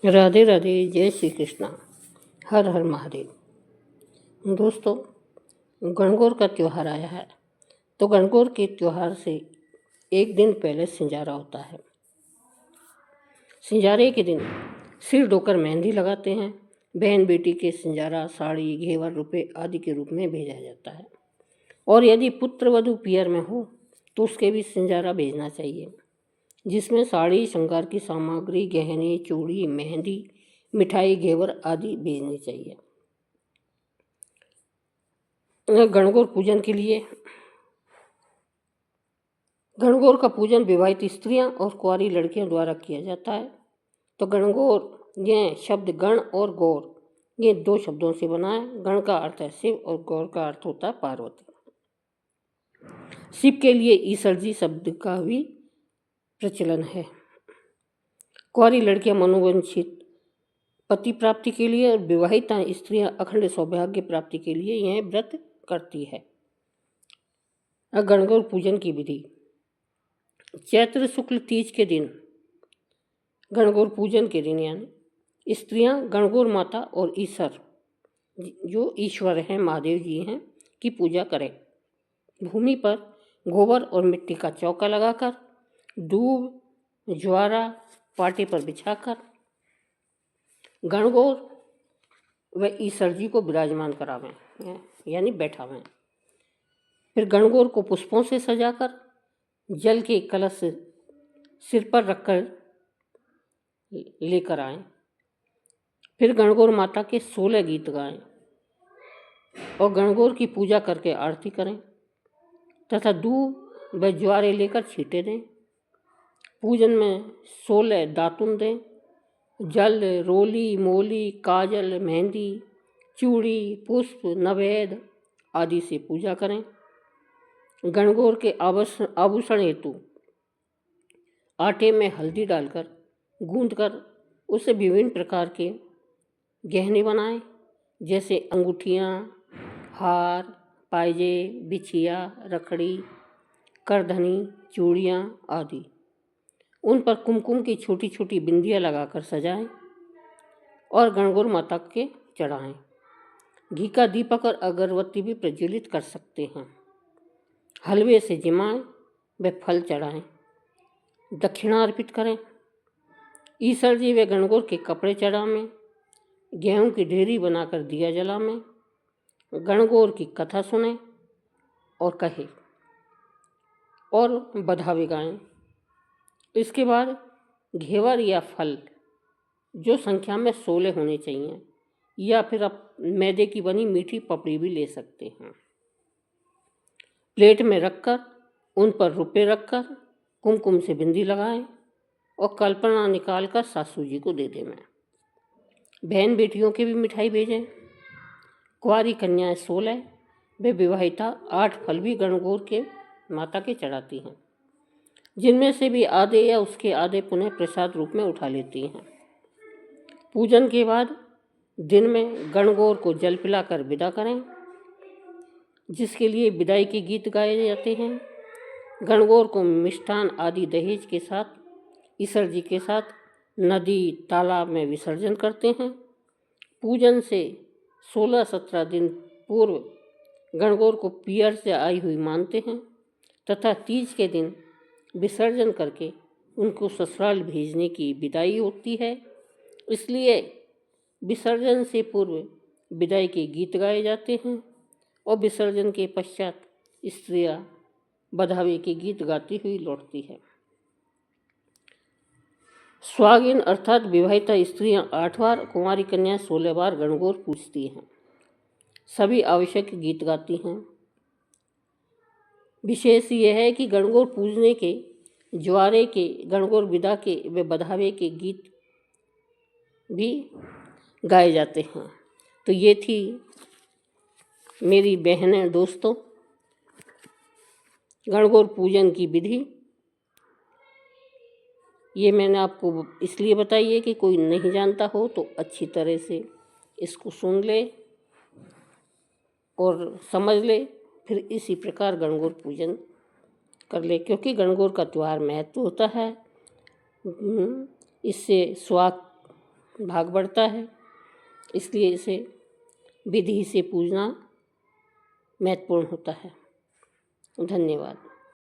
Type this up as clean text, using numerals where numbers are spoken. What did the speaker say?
राधे राधे, जय श्री कृष्णा, हर हर महादेव। दोस्तों, गणगौर का त्यौहार आया है। तो गणगौर के त्यौहार से एक दिन पहले सिंजारा होता है। सिंजारे के दिन सिर धोकर मेहंदी लगाते हैं। बहन बेटी के सिंजारा साड़ी, घेवर, रुपए आदि के रूप में भेजा जाता है। और यदि पुत्र वधू पियर में हो तो उसके भी सिंजारा भेजना चाहिए, जिसमें साड़ी, श्रृंगार की सामग्री, गहने, चूड़ी, मेहंदी, मिठाई, घेवर आदि भेजनी चाहिए। गणगौर पूजन के लिए गणगौर का पूजन विवाहित स्त्रियां और कुंवारी लड़कियों द्वारा किया जाता है। तो गणगौर, यह शब्द गण और गौर, ये दो शब्दों से बना है। गण का अर्थ है शिव और गौर का अर्थ होता है पार्वती। शिव के लिए ईसरजी शब्द का भी प्रचलन है। कुंवारी लड़कियां मनोवांछित पति प्राप्ति के लिए और विवाहित स्त्रियां अखंड सौभाग्य प्राप्ति के लिए यह व्रत करती है। गणगौर पूजन की विधि। चैत्र शुक्ल तीज के दिन, गणगौर पूजन के दिन यानी स्त्रियां गणगौर माता और ईश्वर, जो ईश्वर हैं, महादेव जी हैं, की पूजा करें। भूमि पर गोबर और मिट्टी का चौका लगाकर दूब, ज्वारा पाटे पर बिछाकर गणगौर व ईश्वर जी को विराजमान करावें यानी बैठावें। फिर गणगौर को पुष्पों से सजाकर जल के कलश सिर पर रखकर लेकर आएं। फिर गणगौर माता के 16 गीत गाएं और गणगौर की पूजा करके आरती करें तथा दूब व ज्वारे लेकर छींटे दें। पूजन में 16 दातुन दें। जल, रोली, मोली, काजल, मेहंदी, चूड़ी, पुष्प, नवेद आदि से पूजा करें। गणगौर के आभूषण हेतु आटे में हल्दी डालकर गूंथकर उससे विभिन्न प्रकार के गहने बनाएं, जैसे अंगूठियाँ, हार, पायजे, बिछिया, रखड़ी, करधनी, चूड़ियाँ आदि। उन पर कुमकुम की छोटी छोटी बिंदियाँ लगाकर सजाएं और गणगौर माता के चढ़ाएं। घी का दीपक और अगरबत्ती भी प्रज्वलित कर सकते हैं। हलवे से जिमाएं व फल चढ़ाएं। दक्षिणा अर्पित करें। ईश्वर जी व गणगौर के कपड़े चढ़ावें। गेहूं की ढेरी बनाकर दिया जलावें। गणगौर की कथा सुने और कहे और बधावे गाएं। इसके बाद घेवर या फल, जो संख्या में 16 होने चाहिए, या फिर आप मैदे की बनी मीठी पपड़ी भी ले सकते हैं, प्लेट में रखकर उन पर रुपए रखकर कुमकुम से बिंदी लगाएं और कल्पना निकालकर सासू जी को दे दें। बहन बेटियों के भी मिठाई भेजें। कुंवारी कन्याएं 16 व विवाहिता 8 फल भी गणगौर के माता के चढ़ाती हैं, जिनमें से भी आधे या उसके आधे पुनः प्रसाद रूप में उठा लेती हैं। पूजन के बाद दिन में गणगौर को जल पिलाकर विदा करें, जिसके लिए विदाई के गीत गाए जाते हैं। गणगौर को मिष्ठान आदि दहेज के साथ ईश्वर जी के साथ नदी, तालाब में विसर्जन करते हैं। पूजन से 16-17 दिन पूर्व गणगौर को पियर से आई हुई मानते हैं तथा तीज के दिन विसर्जन करके उनको ससुराल भेजने की विदाई होती है। इसलिए विसर्जन से पूर्व विदाई के गीत गाए जाते हैं और विसर्जन के पश्चात स्त्रियां बधावे के गीत गाती हुई लौटती है। स्वागिन अर्थात विवाहिता स्त्रियां 8 बार, कुंवारी कन्या 16 बार गणगौर पूजती हैं। सभी आवश्यक गीत गाती हैं। विशेष यह है कि गणगौर पूजने के, ज्वारे के, गणगौर विदा के व बधावे के गीत भी गाए जाते हैं। तो ये थी मेरी बहनें, दोस्तों, गणगौर पूजन की विधि। ये मैंने आपको इसलिए बताई है कि कोई नहीं जानता हो तो अच्छी तरह से इसको सुन ले और समझ ले, फिर इसी प्रकार गणगौर पूजन कर ले, क्योंकि गणगौर का त्यौहार महत्व होता है। इससे भाग बढ़ता है, इसलिए इसे विधि से पूजना महत्वपूर्ण होता है। धन्यवाद।